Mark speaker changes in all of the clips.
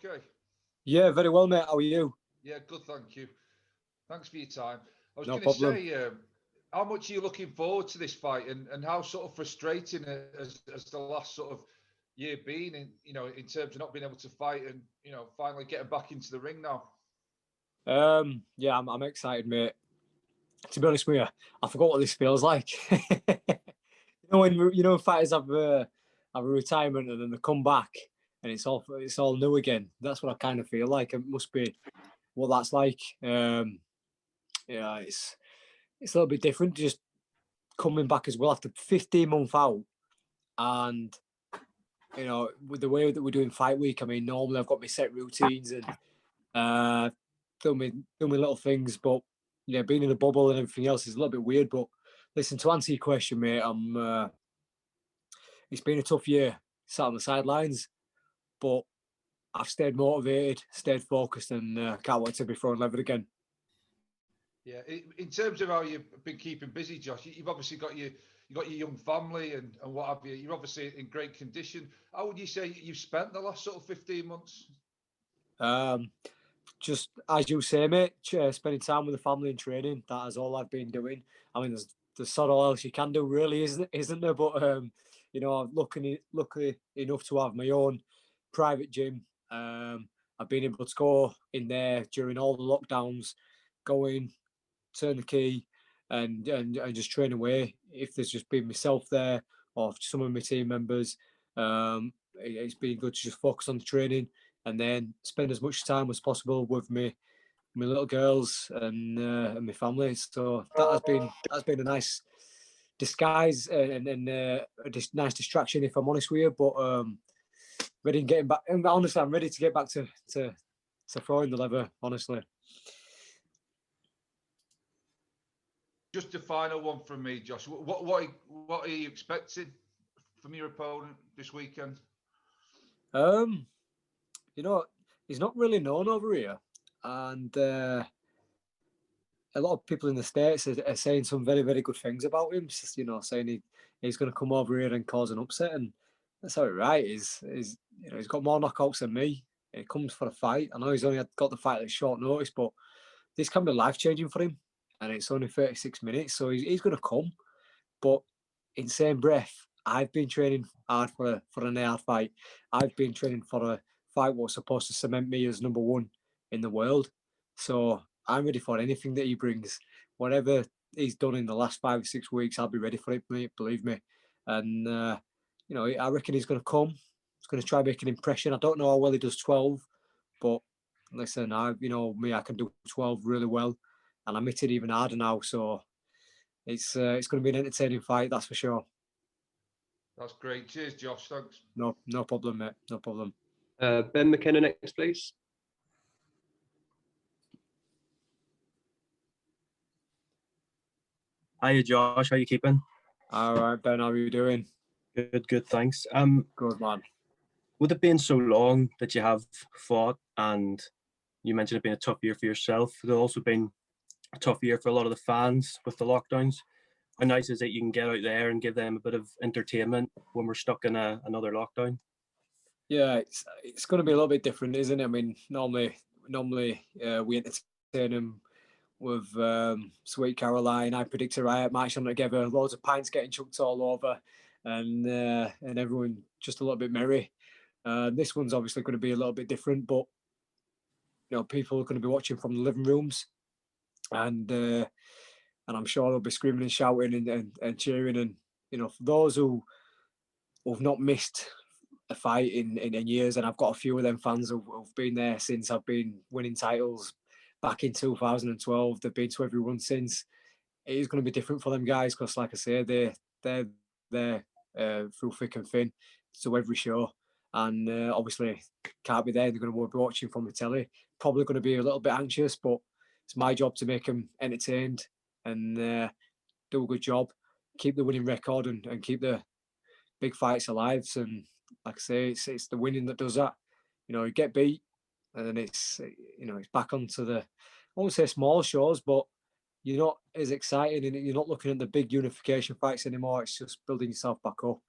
Speaker 1: okay?
Speaker 2: Yeah, very well, mate. How are you?
Speaker 1: Yeah, good, thank you. Thanks for your time. I was
Speaker 2: No
Speaker 1: going to
Speaker 2: problem.
Speaker 1: say, how much are you looking forward to this fight, and how sort of frustrating has the last sort of year been in in terms of not being able to fight and finally getting back into the ring now?
Speaker 2: Yeah, I'm excited, mate. To be honest with you, I forgot what this feels like. When fighters have a retirement and then they come back and it's all new again. That's what I kind of feel like. It must be what that's like. Yeah, it's a little bit different. Just coming back as well after 15 months out, and with the way that we're doing fight week. I mean, normally I've got my set routines and uh, do my little things, but being in a bubble and everything else is a little bit weird. But listen, to answer your question, mate, it's been a tough year, sat on the sidelines, but I've stayed motivated, stayed focused, and can't wait to be throwing level again.
Speaker 1: Yeah, in terms of how you've been keeping busy, Josh, you've obviously got your young family and what have you. You're obviously in great condition. How would you say you've spent the last sort of 15 months?
Speaker 2: Um, just as you say, mate, spending time with the family and training. That is all I've been doing. I mean, there's sort of all else you can do, really, isn't there? But I'm lucky enough to have my own private gym. I've been able to go in there during all the lockdowns, go in, turn the key, and just train away. If there's just been myself there or some of my team members, it's been good to just focus on the training and then spend as much time as possible with my little girls and my family. So that's been a nice disguise and a nice distraction, if I'm honest with you. But ready and getting back. And honestly, I'm ready to get back to throwing the lever. Honestly.
Speaker 1: Just a final one from me, Josh. What are you expecting from your opponent this weekend?
Speaker 2: Um, he's not really known over here, and a lot of people in the States are saying some very, very good things about him. Saying he's going to come over here and cause an upset, and that's how it right. He's got more knockouts than me. He comes for a fight. I know he's only got the fight at short notice, but this can be life changing for him, and it's only 36 minutes, so he's going to come. But in the same breath, I've been training hard for an AR fight. I've been training for a fight was supposed to cement me as number one in the world. So I'm ready for anything that he brings. Whatever he's done in the last 5 or 6 weeks, I'll be ready for it, mate. Believe me. And I reckon he's going to come. He's going to try and make an impression. I don't know how well he does 12, but listen, I can do 12 really well, and I'm hitting even harder now. So it's going to be an entertaining fight, that's for sure.
Speaker 1: That's great. Cheers, Josh. Thanks.
Speaker 2: No problem, mate. No problem.
Speaker 3: Ben McKenna next, please.
Speaker 4: Hiya, Josh. How you keeping?
Speaker 2: All right, Ben. How are you doing?
Speaker 4: Good, thanks.
Speaker 2: Good, man.
Speaker 4: With it being so long that you have fought, and you mentioned it being a tough year for yourself, it's also been a tough year for a lot of the fans with the lockdowns. How nice is it you can get out there and give them a bit of entertainment when we're stuck in another lockdown?
Speaker 2: Yeah, it's going to be a little bit different, isn't it? I mean, normally we entertain them with Sweet Caroline, I Predict a Riot, March on Together, loads of pints getting chucked all over, and everyone just a little bit merry. This one's obviously going to be a little bit different, but people are going to be watching from the living rooms, and I'm sure they'll be screaming and shouting and cheering, and for those who've not missed a fight in years, and I've got a few of them fans who've been there since I've been winning titles back in 2012. They've been to every run since. It is going to be different for them guys because, like I say, they're there through thick and thin to every show, and obviously can't be there. They're going to be watching from the telly. Probably going to be a little bit anxious, but it's my job to make them entertained and do a good job, keep the winning record, and keep the big fights alive. And like I say, it's the winning that does that. You get beat, and then it's back onto the, I won't say small shows, but you're not as excited, and you're not looking at the big unification fights anymore. It's just building yourself back up,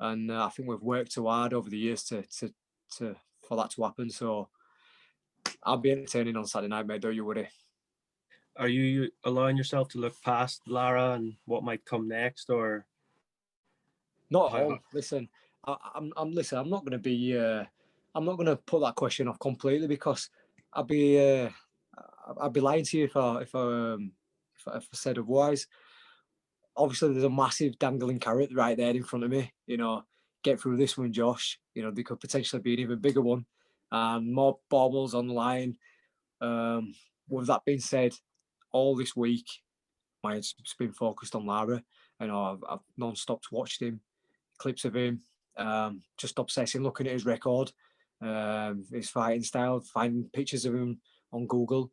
Speaker 2: and I think we've worked too hard over the years to for that to happen. So I'll be entertaining on Saturday night, mate. Don't you worry.
Speaker 4: Are you allowing yourself to look past Lara and what might come next, or
Speaker 2: not at all? Listen, I'm not going to be. I'm not going to put that question off completely, because I'd be lying to you if I said otherwise. Obviously, there's a massive dangling carrot right there in front of me. You know, get through this one, Josh. You know, there could potentially be an even bigger one, and more baubles on the line. With that being said, all this week, my head's been focused on Lara. You know, I've non-stop watched him, clips of him, just obsessing, looking at his record, his fighting style, finding pictures of him on Google,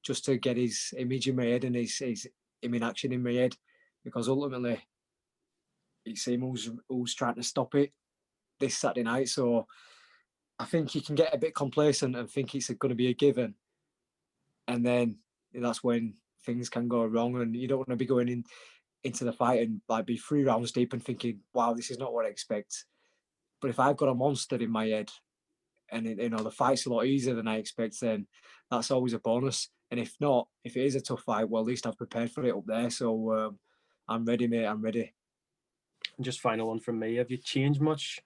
Speaker 2: just to get his image in my head and his him in action in my head, because ultimately, it's him who's trying to stop it this Saturday night. So I think you can get a bit complacent and think it's going to be a given, and then that's when things can go wrong, and you don't want to be going into the fight and like be 3 rounds deep and thinking, wow, this is not what I expect. But if I've got a monster in my head and you know the fight's a lot easier than I expect, then that's always a bonus. And if not, if it is a tough fight, well, at least I've prepared for it up there. So I'm ready, mate. I'm ready.
Speaker 4: And just final one from me. Have you changed much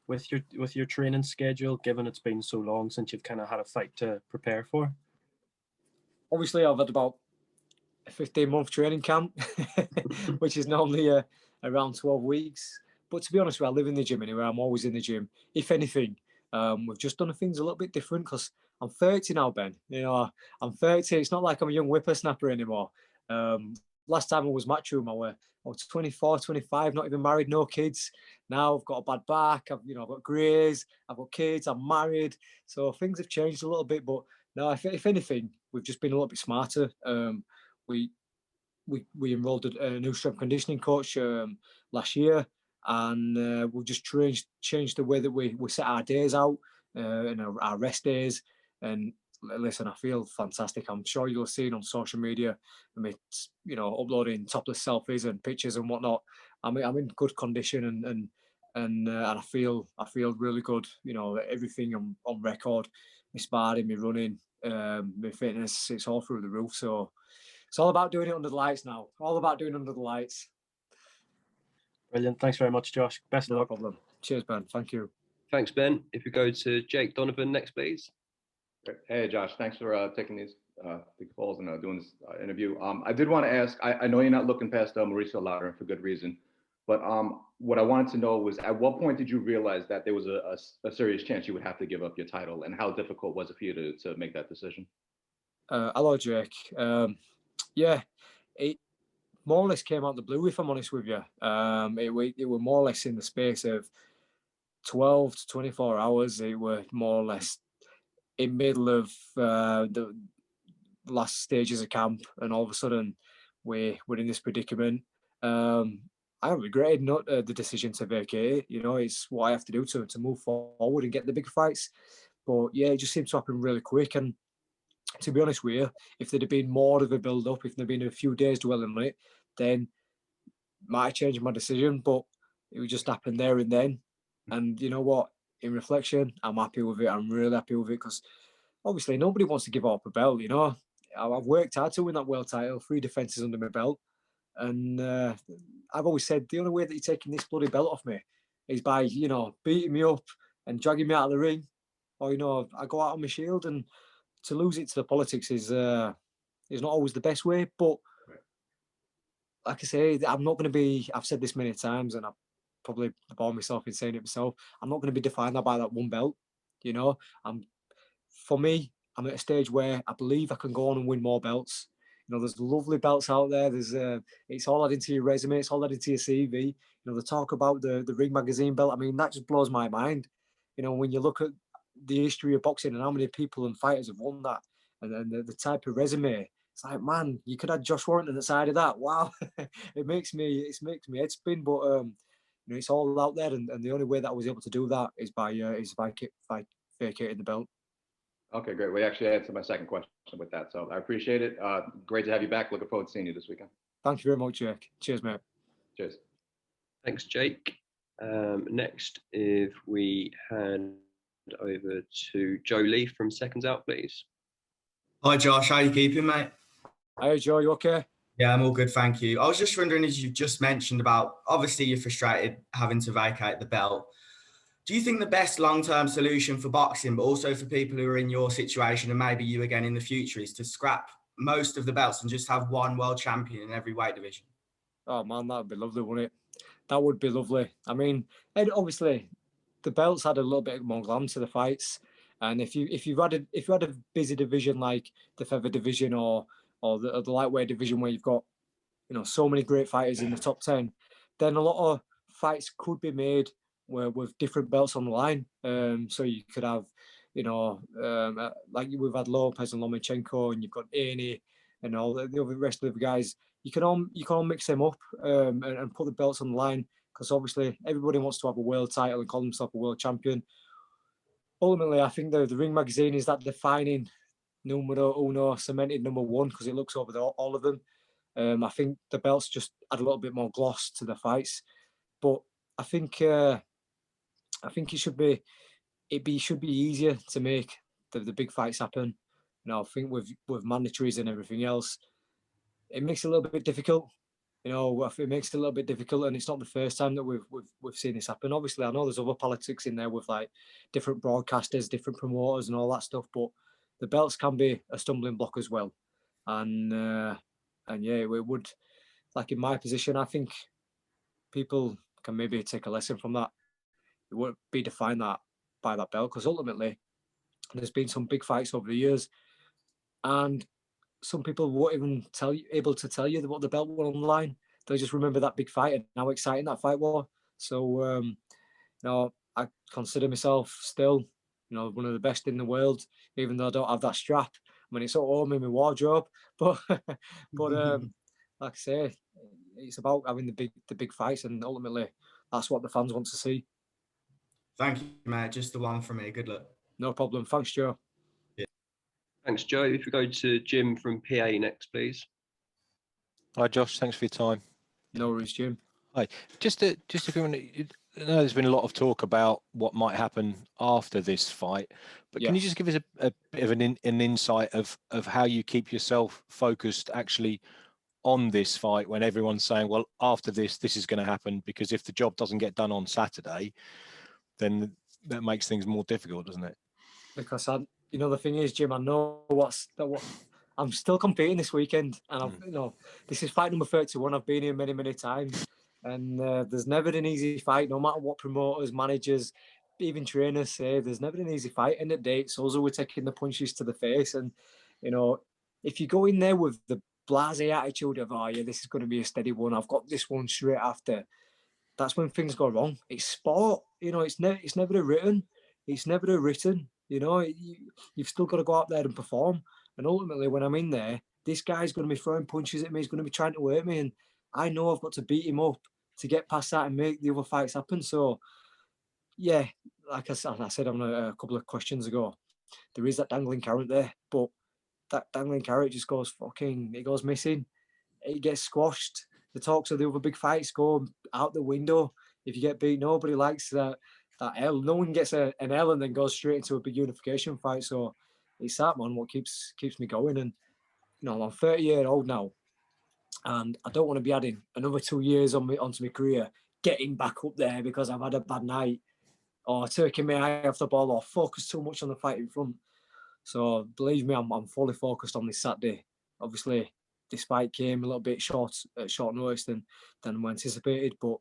Speaker 4: with your training schedule, given it's been so long since you've kind of had a fight to prepare for?
Speaker 2: Obviously, I've had about a 15-month training camp, which is normally around 12 weeks. But to be honest with you, I live in the gym anyway. I'm always in the gym. If anything, we've just done things a little bit different, because I'm 30 now, Ben. You know, I'm 30. It's not like I'm a young whippersnapper anymore. Last time I was Matchroom, I was 24, 25, not even married, no kids. Now I've got a bad back. I've got greys. I've got kids. I'm married. So things have changed a little bit. But no, if anything, we've just been a little bit smarter. We enrolled a new strength conditioning coach last year, and we've just changed the way that we set our days out and our rest days. And listen, I feel fantastic. I'm sure you'll see it on social media. I mean, uploading topless selfies and pictures and whatnot. I'm in good condition, and I feel really good. You know, everything on record. My sparring, my running, my fitness, it's all through the roof. So it's all about doing it under the lights now. All about doing it under the lights.
Speaker 4: Brilliant. Thanks very much, Josh. Best of luck.
Speaker 2: No problem. Cheers, Ben. Thank you.
Speaker 3: Thanks, Ben. If we go to Jake Donovan next, please.
Speaker 5: Hey, Josh. Thanks for taking these calls and doing this interview. I did want to ask, I know you're not looking past Mauricio Lara for good reason, but what I wanted to know was, at what point did you realize that there was a serious chance you would have to give up your title, and how difficult was it for you to make that decision?
Speaker 2: Hello, Jake. Yeah, it more or less came out of the blue, if I'm honest with you. It were more or less in the space of 12 to 24 hours. It were more or less in middle of the last stages of camp, and all of a sudden we're in this predicament. I regretted not the decision to vacate it. You know, it's what I have to do to move forward and get the big fights. But yeah, it just seemed to happen really quick. And to be honest with you, if there'd have been more of a build-up, if there'd been a few days dwelling on it, then might have changed my decision. But it would just happen there and then. And you know what? In reflection, I'm happy with it. I'm really happy with it, because obviously nobody wants to give up a belt. You know, I've worked hard to win that world title, 3 defenses under my belt, and I've always said the only way that you're taking this bloody belt off me is by beating me up and dragging me out of the ring, or I go out on my shield. And to lose it to the politics is not always the best way. But like I say, I'm not going to be. I've said this many times, and I probably bore myself in saying it myself. I'm not going to be defined by that one belt. You know, for me, I'm at a stage where I believe I can go on and win more belts. You know, there's lovely belts out there. There's it's all added to your resume. It's all added to your CV. You know, the talk about the Ring Magazine belt. I mean, that just blows my mind. You know, when you look at the history of boxing and how many people and fighters have won that, and the type of resume, it's like, man, you could have Josh Warrington at the side of that. Wow, it makes me head spin. But it's all out there, and the only way that I was able to do that is by vacating the belt.
Speaker 5: Okay, great. We actually answered my second question with that, so I appreciate it. Great to have you back. Looking forward to seeing you this weekend.
Speaker 2: Thank you very much, Jake. Cheers, mate.
Speaker 5: Cheers.
Speaker 3: Thanks, Jake. Next, if we had over to Joe Lee from Seconds Out, please.
Speaker 6: Hi Josh, how you keeping, mate?
Speaker 2: Hi Joe, you okay?
Speaker 6: Yeah, I'm all good, thank you. I was just wondering, as you've just mentioned about, obviously you're frustrated having to vacate the belt. Do you think the best long-term solution for boxing, but also for people who are in your situation and maybe you again in the future, is to scrap most of the belts and just have one world champion in every weight division?
Speaker 2: Oh man, that would be lovely, wouldn't it? That would be lovely. I mean, and obviously, the belts had a little bit more glam to the fights, and if you had a busy division like the feather division or the lightweight division where you've got so many great fighters in the top 10, then a lot of fights could be made with different belts on the line. So you could have, like we've had Lopez and Lomachenko, and you've got Aney and all the other rest of the guys. You can all mix them up and put the belts on the line, because obviously everybody wants to have a world title and call themselves a world champion. Ultimately, I think the Ring magazine is that defining numero uno, cemented number one, because it looks over all of them. I think the belts just add a little bit more gloss to the fights, but I think it should be easier to make the big fights happen. I think with mandatories and everything else, it makes it a little bit difficult. It makes it a little bit difficult, and it's not the first time that we've seen this happen. Obviously, I know there's other politics in there with like different broadcasters, different promoters, and all that stuff, but the belts can be a stumbling block as well. And yeah, it would, like in my position, I think people can maybe take a lesson from that. It won't be defined by that belt, because ultimately there's been some big fights over the years, and some people won't even able to tell you what the belt were on the line. They'll just remember that big fight and how exciting that fight was. So I consider myself still one of the best in the world, even though I don't have that strap. I mean, it's at home in my wardrobe, but like I say, it's about having the big fights, and ultimately that's what the fans want to see.
Speaker 6: Thank you, mate. Just the one from me. Good luck.
Speaker 2: No problem. Thanks, Joe.
Speaker 6: Yeah.
Speaker 3: Thanks, Joe. If we go to Jim from PA next, please.
Speaker 7: Hi, Josh. Thanks for your time.
Speaker 2: No worries, Jim.
Speaker 7: Hi. Just if you want to, I know there's been a lot of talk about what might happen after this fight, but can you just give us a bit of an insight of how you keep yourself focused actually on this fight when everyone's saying, well, after this is going to happen, because if the job doesn't get done on Saturday, then that makes things more difficult, doesn't it?
Speaker 2: Because the thing is, Jim, I know what I'm still competing this weekend, and this is fight number 31. I've been here many, many times, and there's never an easy fight, no matter what promoters, managers, even trainers say. There's never an easy fight. End of the day, it's also we're taking the punches to the face, and if you go in there with the blasé attitude of, oh yeah, this is going to be a steady one, I've got this one straight after, that's when things go wrong. It's sport, it's never a written, you've still got to go out there and perform. And ultimately, when I'm in there, this guy's going to be throwing punches at me, he's going to be trying to hurt me, and I know I've got to beat him up to get past that and make the other fights happen. So yeah, like I said on a couple of questions ago, there is that dangling carrot there, but that dangling carrot just goes missing. It gets squashed. The talks of the other big fights go out the window. If you get beat, nobody likes that L. No one gets an L and then goes straight into a big unification fight. So it's that, man, what keeps me going. And I'm 30-year-old now, and I don't want to be adding another 2 years onto my career, getting back up there because I've had a bad night, or taking my eye off the ball, or focus too much on the fight in front. So believe me, I'm fully focused on this Saturday. Obviously, this fight came a little bit short notice than we anticipated, but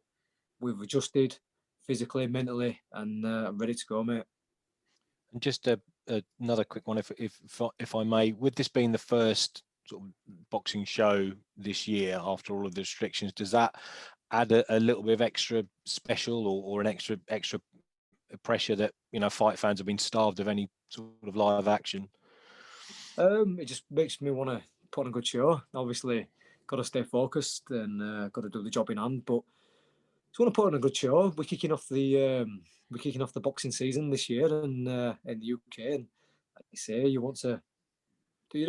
Speaker 2: we've adjusted physically, mentally, and I'm ready to go, mate.
Speaker 7: And just another quick one, if I may, with this being the first sort of boxing show this year after all of the restrictions, does that add a little bit of extra special or an extra pressure that fight fans have been starved of any sort of live action?
Speaker 2: It just makes me want to put on a good show. Obviously, got to stay focused and got to do the job in hand. But just want to put on a good show. We're kicking off the boxing season this year in the UK, and like you say, you don't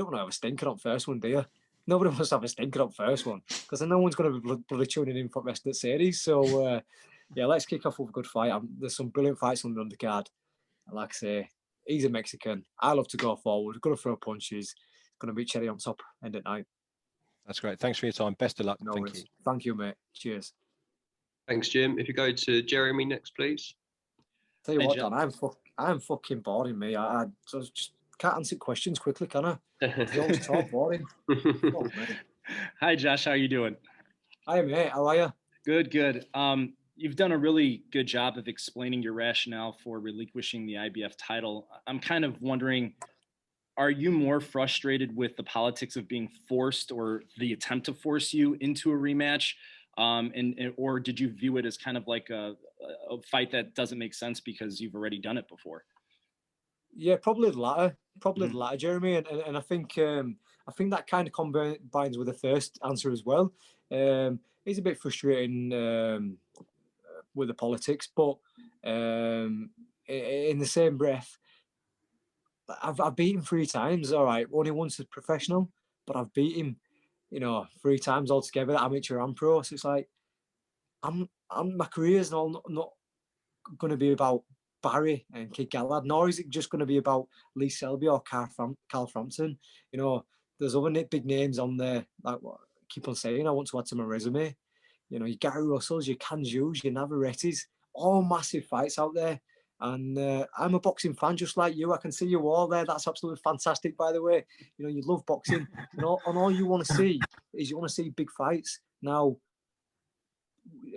Speaker 2: want to have a stinker up first one, do you? Nobody wants to have a stinker up first one, because then no one's going to be bloody tuning in for the rest of the series. So yeah, let's kick off with a good fight. There's some brilliant fights on the undercard. And like I say, he's a Mexican. I love to go forward, going to throw punches, going to be cherry on top end at night.
Speaker 7: That's great. Thanks for your time. Best of luck.
Speaker 2: No
Speaker 7: Thank
Speaker 2: worries.
Speaker 7: you.
Speaker 2: Thank you, mate. Cheers.
Speaker 3: Thanks, Jim. If you go to Jeremy next, please.
Speaker 2: Tell you
Speaker 8: Hey,
Speaker 2: what,
Speaker 8: John.
Speaker 2: Dan, I'm fucking boring, me. I just can't answer questions quickly, can I? They always talk boring. Oh, mate.
Speaker 8: Hi, Josh. How are you doing?
Speaker 2: Hi, mate. How are you?
Speaker 8: Good, good. You've done a really good job of explaining your rationale for relinquishing the IBF title. I'm kind of wondering, are you more frustrated with the politics of being forced or the attempt to force you into a rematch? Or did you view it as kind of like a fight that doesn't make sense because you've already done it before?
Speaker 2: Yeah, probably the latter. Probably the latter, Jeremy. And I think that kind of combines with the first answer as well. It's a bit frustrating with the politics, but in the same breath, I've beat him 3 times. All right, only once as professional, but I've beat him, 3 times altogether, amateur and pro. So it's like my career's not going to be about Barry and Kid Gallard, nor is it just going to be about Lee Selby or Carl Frampton. There's other big names on there. Like what I keep on saying, I want to add to my resume. Your Gary Russells, your Canjus, your Navarretes, all massive fights out there. And I'm a boxing fan just like you. I can see you all there. That's absolutely fantastic, by the way. You love boxing. And all you want to see is big fights. Now,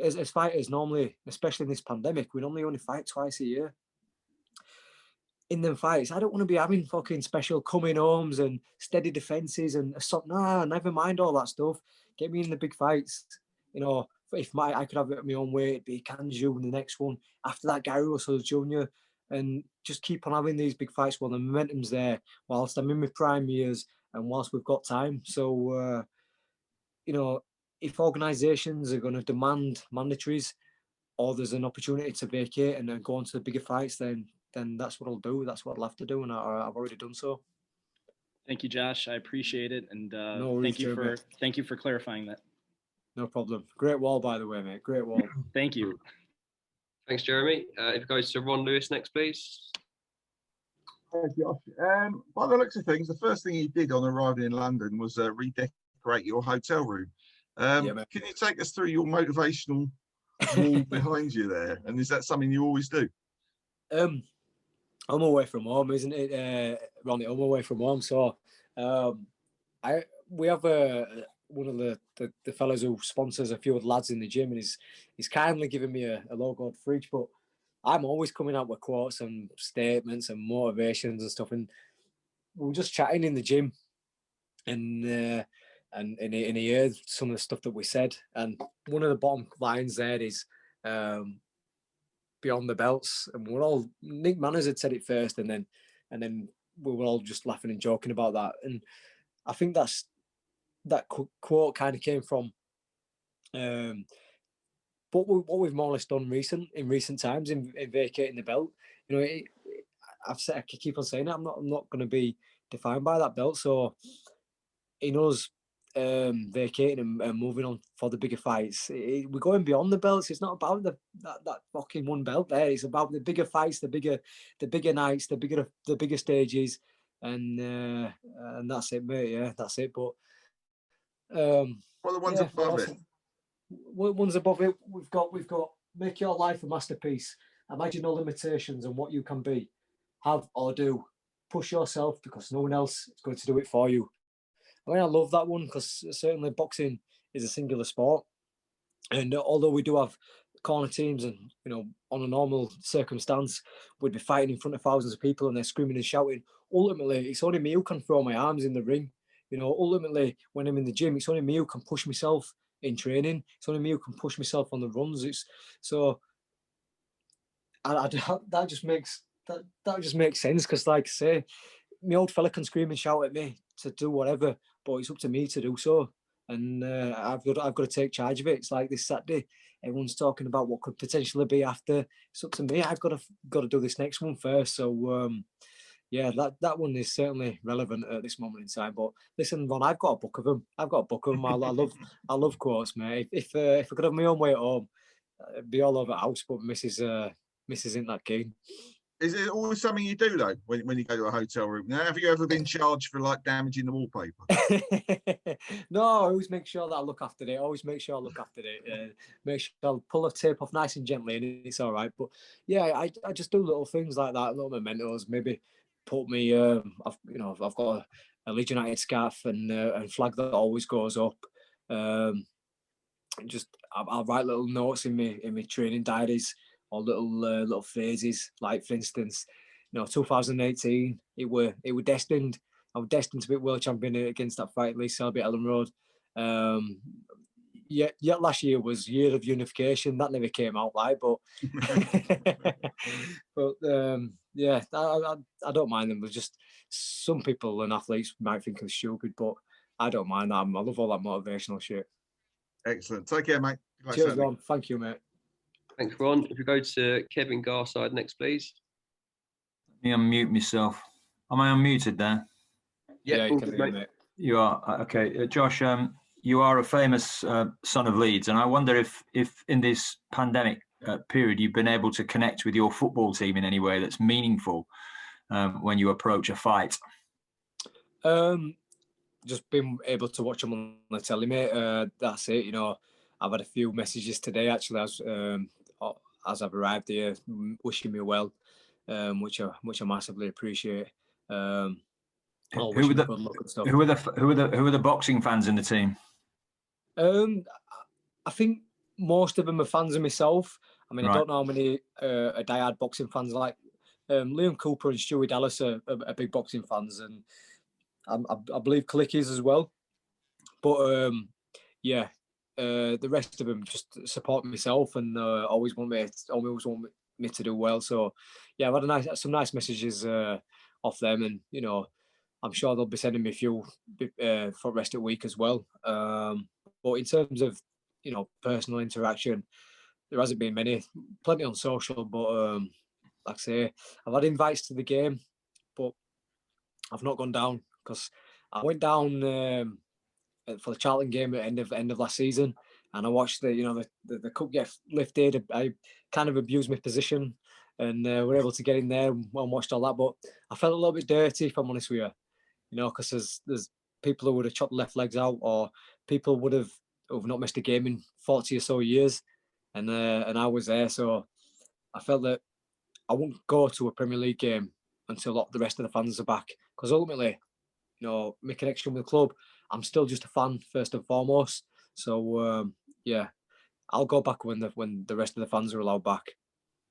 Speaker 2: as fighters, normally, especially in this pandemic, we normally only fight twice a year. In them fights, I don't want to be having fucking special coming homes and steady defenses and nah, never mind all that stuff. Get me in the big fights. If I could have it my own way, it'd be Canju in the next one. After that, Gary Russell Jr. And just keep on having these big fights while the momentum's there, whilst I'm in my prime years and whilst we've got time. So, if organisations are going to demand mandatories or there's an opportunity to vacate and then go on to the bigger fights, then that's what I'll do. That's what I'll have to do, and I've already done so.
Speaker 8: Thank you, Josh. I appreciate it, and
Speaker 2: No
Speaker 8: thank you for clarifying that.
Speaker 2: No problem. Great wall, by the way, mate. Great wall.
Speaker 8: Thank you.
Speaker 3: Thanks, Jeremy. If it goes to Ron Lewis next, please.
Speaker 9: Hi, Josh. By the looks of things, the first thing you did on arriving in London was redecorate your hotel room. Can you take us through your motivational wall behind you there? And is that something you always do?
Speaker 2: I'm away from home, isn't it, Ronnie? I'm away from home, so we have one of the fellows who sponsors a few of the lads in the gym, and he's kindly given me a logoed fridge. But I'm always coming out with quotes and statements and motivations and stuff. And we were just chatting in the gym, and he heard some of the stuff that we said. And one of the bottom lines there is beyond the belts. And we're all, Nick Manners had said it first, and then we were all just laughing and joking about that. And I think that quote kind of came from what we've more or less done in recent times in vacating the belt. I keep on saying it. I'm not going to be defined by that belt. So in us vacating and moving on for the bigger fights, we're going beyond the belts. It's not about that fucking one belt there. It's about the bigger fights, the bigger nights, the bigger stages, and that's it, mate. Yeah, that's it. But
Speaker 9: what are the ones above it?
Speaker 2: Ones above it, we've got make your life a masterpiece. Imagine no limitations on what you can be, have or do. Push yourself because no one else is going to do it for you. I mean, I love that one because certainly boxing is a singular sport, and although we do have corner teams, and on a normal circumstance, we'd be fighting in front of thousands of people and they're screaming and shouting. Ultimately, it's only me who can throw my arms in the ring. Ultimately, when I'm in the gym, it's only me who can push myself in training. It's only me who can push myself on the runs. That just makes sense because, like I say, my old fella can scream and shout at me to do whatever, but it's up to me to do so. And I've got to take charge of it. It's like this Saturday, everyone's talking about what could potentially be after. It's up to me. I've got to do this next one first. So yeah, that one is certainly relevant at this moment in time. But listen, Ron, I've got a book of them. I love quotes, mate. If I could have my own way at home, it'd be all over the house. But Mrs. isn't that keen.
Speaker 9: Is it always something you do though when you go to a hotel room? Now, have you ever been charged for like damaging the wallpaper?
Speaker 2: No, I always make sure that I look after it. I always make sure I look after it. Make sure I'll pull the tape off nice and gently, and it's all right. But yeah, I just do little things like that, little mementos. Maybe put me, I've got a Leeds United scarf and flag that always goes up. I'll write little notes in my training diaries, or little phrases. Like for instance, 2018, it were destined. I was destined to be world champion against that fight, Lee Selby at Ellen Road. Yet last year was year of unification. That never came out right, but yeah, I don't mind them. There's just some people and athletes might think I'm stupid, but I don't mind that. I love all that motivational shit.
Speaker 9: Excellent. Take care, mate.
Speaker 2: Cheers, Ron. Thank you, mate.
Speaker 3: Thanks, Ron. If we go to Kevin Garside next, please.
Speaker 10: Let me unmute myself. Am I unmuted there?
Speaker 2: Yeah, you can hear me.
Speaker 10: You are. Okay. Josh, you are a famous son of Leeds, and I wonder if in this pandemic period you've been able to connect with your football team in any way that's meaningful when you approach a fight.
Speaker 2: Just been able to watch them on the telly, mate. That's it. I've had a few messages today actually as I've arrived here, wishing me well, which I massively appreciate. Who are
Speaker 10: the boxing fans in the team?
Speaker 2: I think most of them are fans of myself. I mean, right. I don't know how many are diehard boxing fans. Like Liam Cooper and Stewie Dallas are big boxing fans, and I believe Click is as well. But yeah, the rest of them just support myself and always want me to do well. So yeah, I've had some nice messages off them, and I'm sure they'll be sending me a few for rest of the week as well. But in terms of personal interaction, there hasn't been many. Plenty on social, but like I say, I've had invites to the game, but I've not gone down because I went down for the Charlton game at end of last season, and I watched the cup get lifted. I kind of abused my position, and were able to get in there and watched all that. But I felt a little bit dirty, if I'm honest with you. Because there's people who would have chopped left legs out, or people who've not missed a game in 40 or so years, and I was there, so I felt that I wouldn't go to a Premier League game until the rest of the fans are back, because ultimately, my connection with the club, I'm still just a fan first and foremost. So yeah, I'll go back when the rest of the fans are allowed back.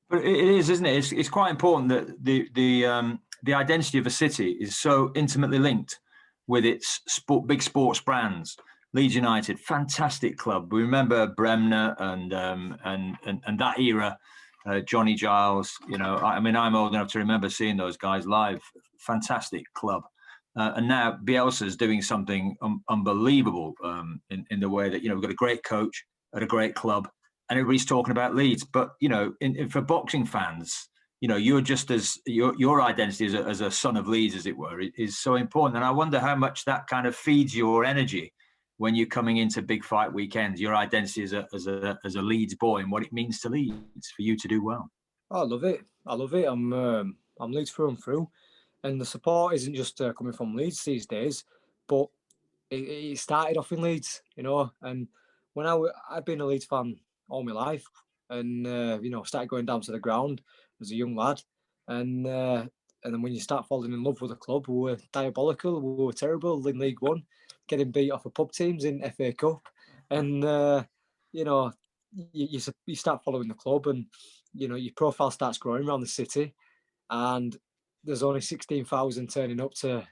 Speaker 10: But it is, isn't it? It's quite important that the identity of a city is so intimately linked with its big sports brands. Leeds United, fantastic club. We remember Bremner and that era, Johnny Giles. I mean, I'm old enough to remember seeing those guys live. Fantastic club. And now Bielsa's doing something unbelievable in the way that, we've got a great coach at a great club, and everybody's talking about Leeds. But, for boxing fans, you're just as your identity as a son of Leeds, as it were, is so important. And I wonder how much that kind of feeds your energy when you're coming into big fight weekends, your identity as a Leeds boy and what it means to Leeds for you to do well.
Speaker 2: I love it. I'm Leeds through and through. And the support isn't just coming from Leeds these days, but it started off in Leeds, and when I've been a Leeds fan all my life, and started going down to the ground as a young lad, and then when you start falling in love with a club, we were diabolical, we were terrible in League One, getting beat off of pub teams in FA Cup, and you start following the club, and your profile starts growing around the city, and there's only 16,000 turning up to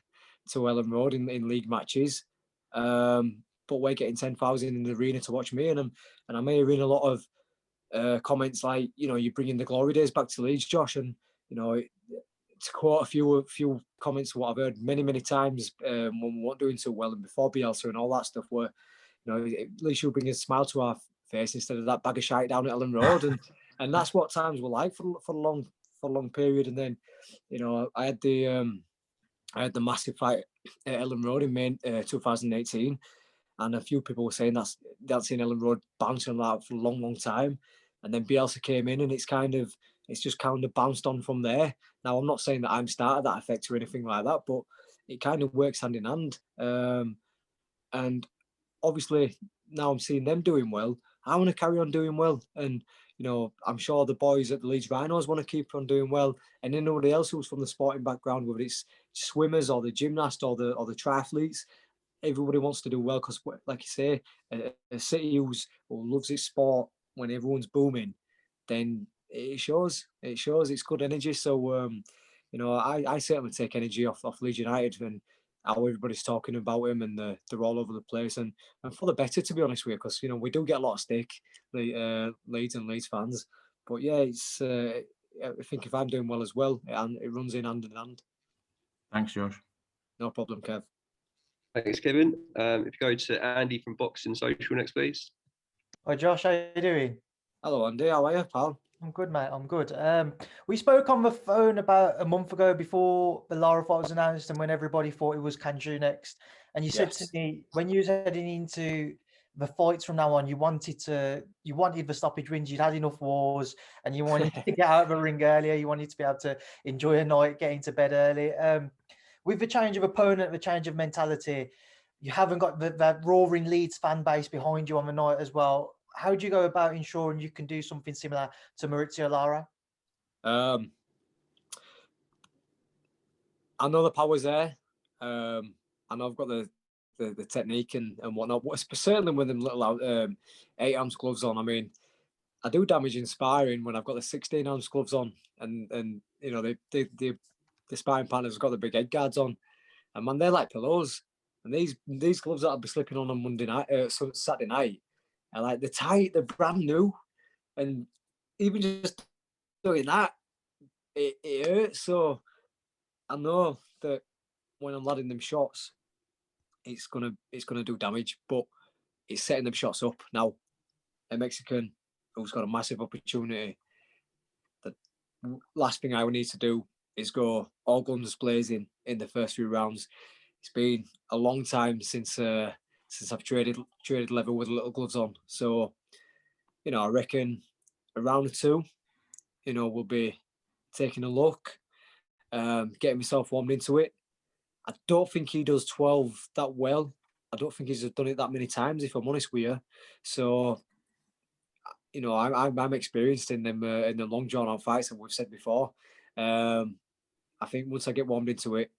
Speaker 2: Ellen Road in league matches, but we're getting 10,000 in the arena to watch me, and I'm hearing a lot of comments like, you're bringing the glory days back to Leeds, Josh, and to quote a few comments of what I've heard many times when we weren't doing so well and before Bielsa and all that stuff, were at least you'll bring a smile to our face instead of that bag of shite down at Ellen Road, and that's what times were like for a long period. And then I had the massive fight at Ellen Road in May 2018, and a few people were saying that's seen Ellen Road bouncing on that for a long time. And then Bielsa came in, and it's kind of it's just kind of bounced on from there. Now, I'm not saying that I'm started that effect or anything like that, but it kind of works hand in hand. And obviously, now I'm seeing them doing well. I want to carry on doing well. And, you know, I'm sure the boys at the Leeds Rhinos want to keep on doing well. And anybody else who's from the sporting background, whether it's swimmers or the gymnast or the triathletes, everybody wants to do well because, like you say, a city who loves its sport, when everyone's booming, then it shows. It shows. It's good energy. So, you know, I certainly take energy off Leeds United and how everybody's talking about him, and they're all over the place, and for the better, to be honest with you, because, you know, we do get a lot of stick, the Leeds and Leeds fans. But yeah, it's I think if I'm doing well as well, it runs in hand in hand.
Speaker 10: Thanks, Josh.
Speaker 2: No problem, Kev.
Speaker 3: Thanks, Kevin. If you go to Andy from Boxing Social next, please.
Speaker 11: Hi, Josh. How you doing?
Speaker 2: Hello, Andy. How are you, pal?
Speaker 11: I'm good, mate. I'm good. We spoke on the phone about a month ago before the Lara fight was announced, and when everybody thought it was Kanju next. And you said to me, when you was heading into the fights from now on, you wanted the stoppage wins. You'd had enough wars, and you wanted to get out of the ring earlier. You wanted to be able to enjoy a night, get into bed early. With the change of opponent, the change of mentality, you haven't got that roaring Leeds fan base behind you on the night as well. How do you go about ensuring you can do something similar to Mauricio Lara?
Speaker 2: I know the power's there. I know I've got the technique and whatnot. Certainly with them little 8-ounce gloves on. I mean, I do damage in sparring when I've got the 16-ounce gloves on, and you know, the sparring partners have got the big head guards on, and man, they're like pillows. And these gloves that I'll be slipping on Monday night, Saturday night, are like, they're tight, they're brand new, and even just doing that, it hurts. So I know that when I'm landing them shots, it's gonna do damage, but it's setting them shots up. Now, a Mexican who's got a massive opportunity, the last thing I would need to do is go all guns blazing in the first few rounds. It's been a long time since I've traded level with little gloves on. So, you know, I reckon a round or two, you know, we'll be taking a look, getting myself warmed into it. I don't think he does 12 that well. I don't think he's done it that many times, if I'm honest with you. So, you know, I'm experienced in them long drawn out fights that we've said before. I think once I get warmed into it,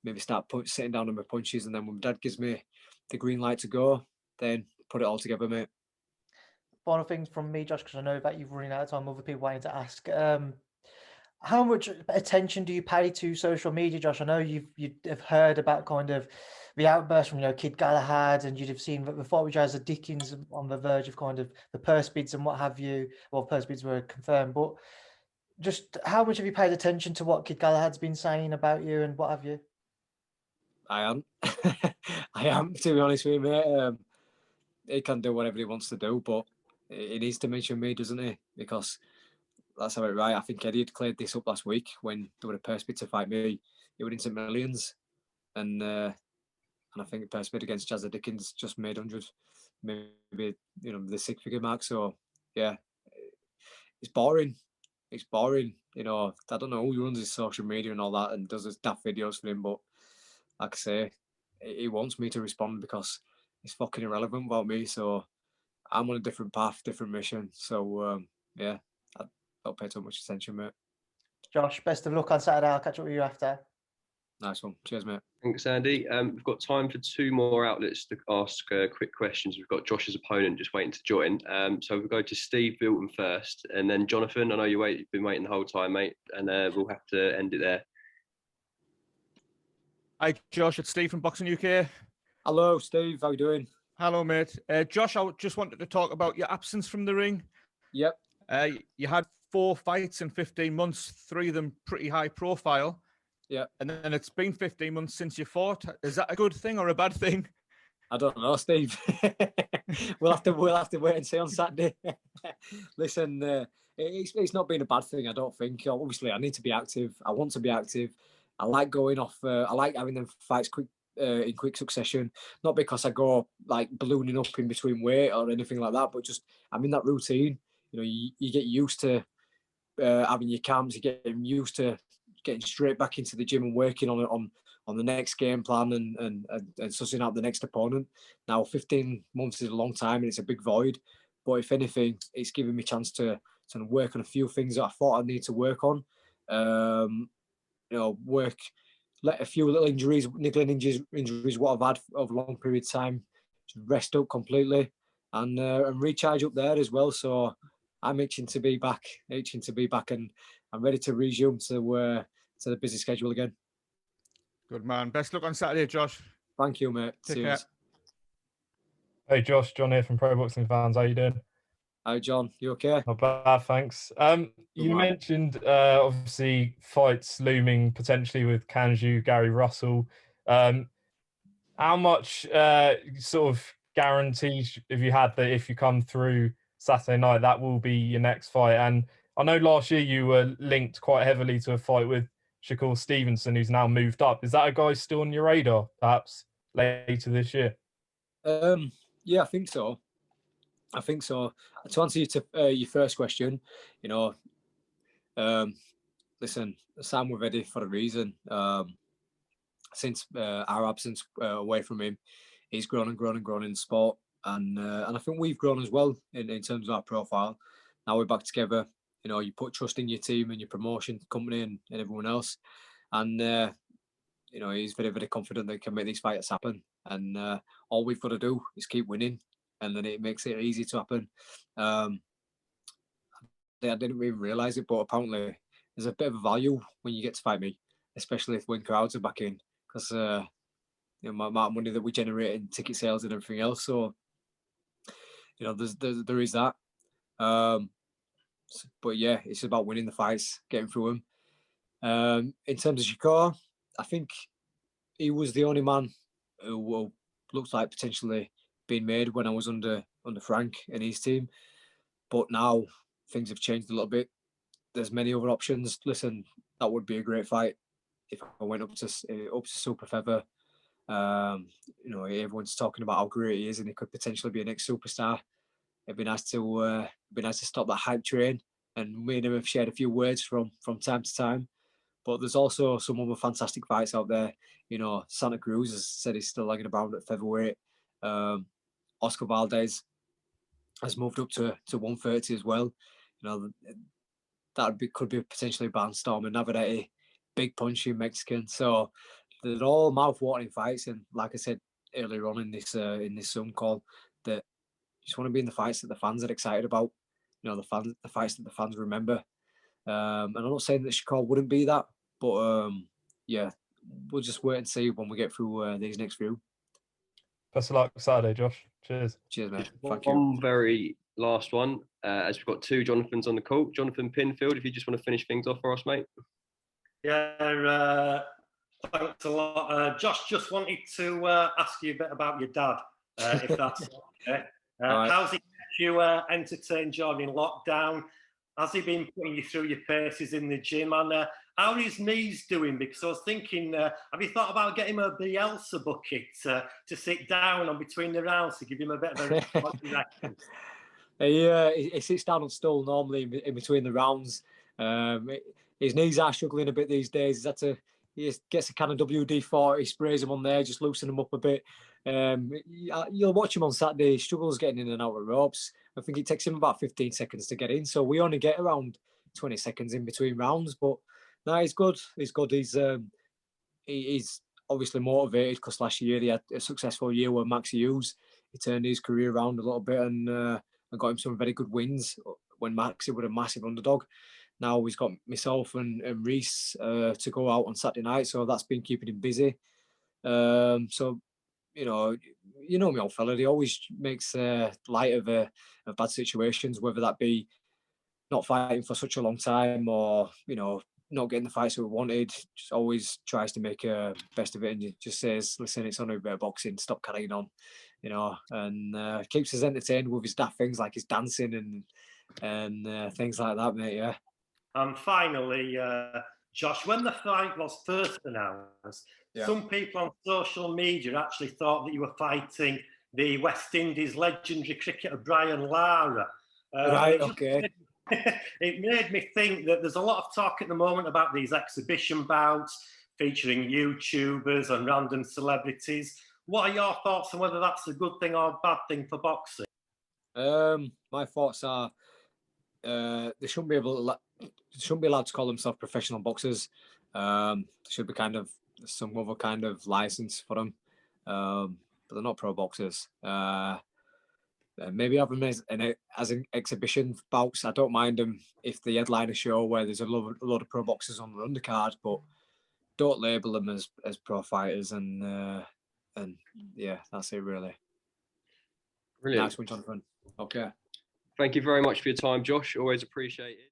Speaker 2: maybe start sitting down on my punches, and then when Dad gives me the green light to go, then put it all together, mate.
Speaker 11: Final things from me, Josh, because I know that you've running out of time. Other people waiting to ask. How much attention do you pay to social media, Josh? I know you'd have heard about kind of the outburst from, you know, Kid Galahad, and you'd have seen that the fight with Jazza Dickens on the verge of kind of the purse bids and what have you. Well, purse bids were confirmed, but just how much have you paid attention to what Kid Galahad's been saying about you and what have you?
Speaker 2: I am. I am, to be honest with you, mate. He can do whatever he wants to do, but he needs to mention me, doesn't he? Because that's how it right. I think Eddie had cleared this up last week when there were a purse bid to fight me. It went into millions, and I think the purse bid against Jazza Dickens just made 100, maybe, you know, the 6-figure mark. So yeah, it's boring. It's boring. You know, I don't know who runs his social media and all that and does his daft videos for him, but like I say, he wants me to respond because it's fucking irrelevant about me. So I'm on a different path, different mission. So yeah, I don't pay too much attention, mate.
Speaker 11: Josh, best of luck on Saturday. I'll catch up with you after.
Speaker 2: Nice one. Cheers, mate.
Speaker 3: Thanks, Andy. We've got time for 2 more outlets to ask quick questions. We've got Josh's opponent just waiting to join. So we'll go to Steve Bilton first, and then Jonathan. I know you've been waiting the whole time, mate, and we'll have to end it there.
Speaker 12: Hi, Josh. It's Steve from Boxing UK.
Speaker 2: Hello, Steve. How you doing?
Speaker 12: Hello, mate. Josh, I just wanted to talk about your absence from the ring.
Speaker 2: Yep.
Speaker 12: You had 4 fights in 15 months, 3 of them pretty high profile.
Speaker 2: Yeah.
Speaker 12: And then it's been 15 months since you fought. Is that a good thing or a bad thing?
Speaker 2: I don't know, Steve. we'll have to wait and see on Saturday. Listen, it's not been a bad thing, I don't think. Obviously, I need to be active. I want to be active. I like going off. I like having them fights in quick succession. Not because I go like ballooning up in between weight or anything like that, but just I'm in that routine. You know, you get used to having your camps, you're getting used to getting straight back into the gym and working on the next game plan and sussing out the next opponent. Now, 15 months is a long time and it's a big void, but if anything, it's given me a chance to work on a few things that I thought I need to work on. Let a few little injuries, niggling injuries, what I've had over a long period of time, to rest up completely and recharge up there as well. So I'm itching to be back, and I'm ready to resume to the busy schedule again.
Speaker 12: Good man. Best luck on Saturday, Josh.
Speaker 2: Thank you, mate.
Speaker 12: Take
Speaker 2: Cheers.
Speaker 13: Care. Hey, Josh. John here from Pro Boxing Fans. How you doing?
Speaker 2: Hi, John. You okay?
Speaker 13: Not bad, thanks. You mentioned obviously fights looming potentially with Kanju, Gary Russell. How much sort of guarantees have you had that if you come through Saturday night, that will be your next fight? And I know last year you were linked quite heavily to a fight with Shakur Stevenson, who's now moved up. Is that a guy still on your radar, perhaps later this year?
Speaker 2: Yeah, I think so. To answer your first question, listen, Sam was ready for a reason. Since our absence away from him, he's grown and grown and grown in the sport, and I think we've grown as well in terms of our profile. Now we're back together. You put trust in your team and your promotion company and everyone else, and he's very, very confident that he can make these fights happen. And all we've got to do is keep winning, and then it makes it easy to happen. I didn't even realise it, but apparently there's a bit of a value when you get to fight me, especially when crowds are back in, because my amount of money that we generate in ticket sales and everything else. So there is that. But yeah, it's about winning the fights, getting through them. In terms of Shakur, I think he was the only man who looked like potentially being made when I was under Frank and his team. But now things have changed a little bit. There's many other options. Listen, that would be a great fight if I went up to Super Feather. Everyone's talking about how great he is, and he could potentially be a next superstar. It'd be nice to stop that hype train, and me and him have shared a few words from time to time. But there's also some other fantastic fights out there. Santa Cruz has said he's still lagging about at featherweight. Oscar Valdez has moved up to 130 as well. Could be potentially Barnstorm and Navarrete, big punching Mexican. So they're all mouth-watering fights, and like I said earlier on in this Zoom call, that you just want to be in the fights that the fans are excited about. The fights that the fans remember. And I'm not saying that Shakur wouldn't be that, but yeah, we'll just wait and see when we get through these next few.
Speaker 13: Best of luck Saturday, Josh. Cheers.
Speaker 2: Cheers, mate. Thank you.
Speaker 3: One very last one, as we've got two Jonathans on the call. Jonathan Pinfield, if you just want to finish things off for us, mate.
Speaker 14: Yeah, thanks a lot. Josh, just wanted to ask you a bit about your dad, if that's okay. Right. How's he kept you entertained during lockdown? Has he been putting you through your paces in the gym? And how are his knees doing? Because I was thinking, have you thought about getting him a Bielsa bucket to sit down on between the rounds to give him a bit of a
Speaker 2: he sits down on stool normally in between the rounds. His knees are struggling a bit these days. He gets a can of WD-40, sprays them on there, just loosen them up a bit. You'll watch him on Saturday. He struggles getting in and out of ropes. I think it takes him about 15 seconds to get in. So we only get around 20 seconds in between rounds. But no, he's good. He's good. He's obviously motivated because last year he had a successful year with Max Hughes. He turned his career around a little bit and got him some very good wins when Max was a massive underdog. Now he's got myself and Reese to go out on Saturday night. So that's been keeping him busy. So you know me, old fella. He always makes light of bad situations, whether that be not fighting for such a long time or not getting the fights that we wanted. Just always tries to make best of it, and just says, "Listen, it's only a bit of boxing. Stop carrying on," and keeps us entertained with his daft things like his dancing and things like that, mate. Yeah.
Speaker 14: And finally, Josh, when the fight was first announced, some people on social media actually thought that you were fighting the West Indies legendary cricketer Brian Lara.
Speaker 2: Right, okay.
Speaker 14: it made me think that there's a lot of talk at the moment about these exhibition bouts featuring YouTubers and random celebrities. What are your thoughts on whether that's a good thing or a bad thing for boxing?
Speaker 2: My thoughts are they shouldn't be allowed to call themselves professional boxers. Should be kind of some other kind of license for them, but they're not pro boxers. Maybe have them as an exhibition bouts. I don't mind them if they headline a show where there's a lot of pro boxers on the undercard, but don't label them as pro fighters. And yeah, that's it really.
Speaker 3: Brilliant.
Speaker 2: Nice one, Jonathan. Okay.
Speaker 3: Thank you very much for your time, Josh. Always appreciate it.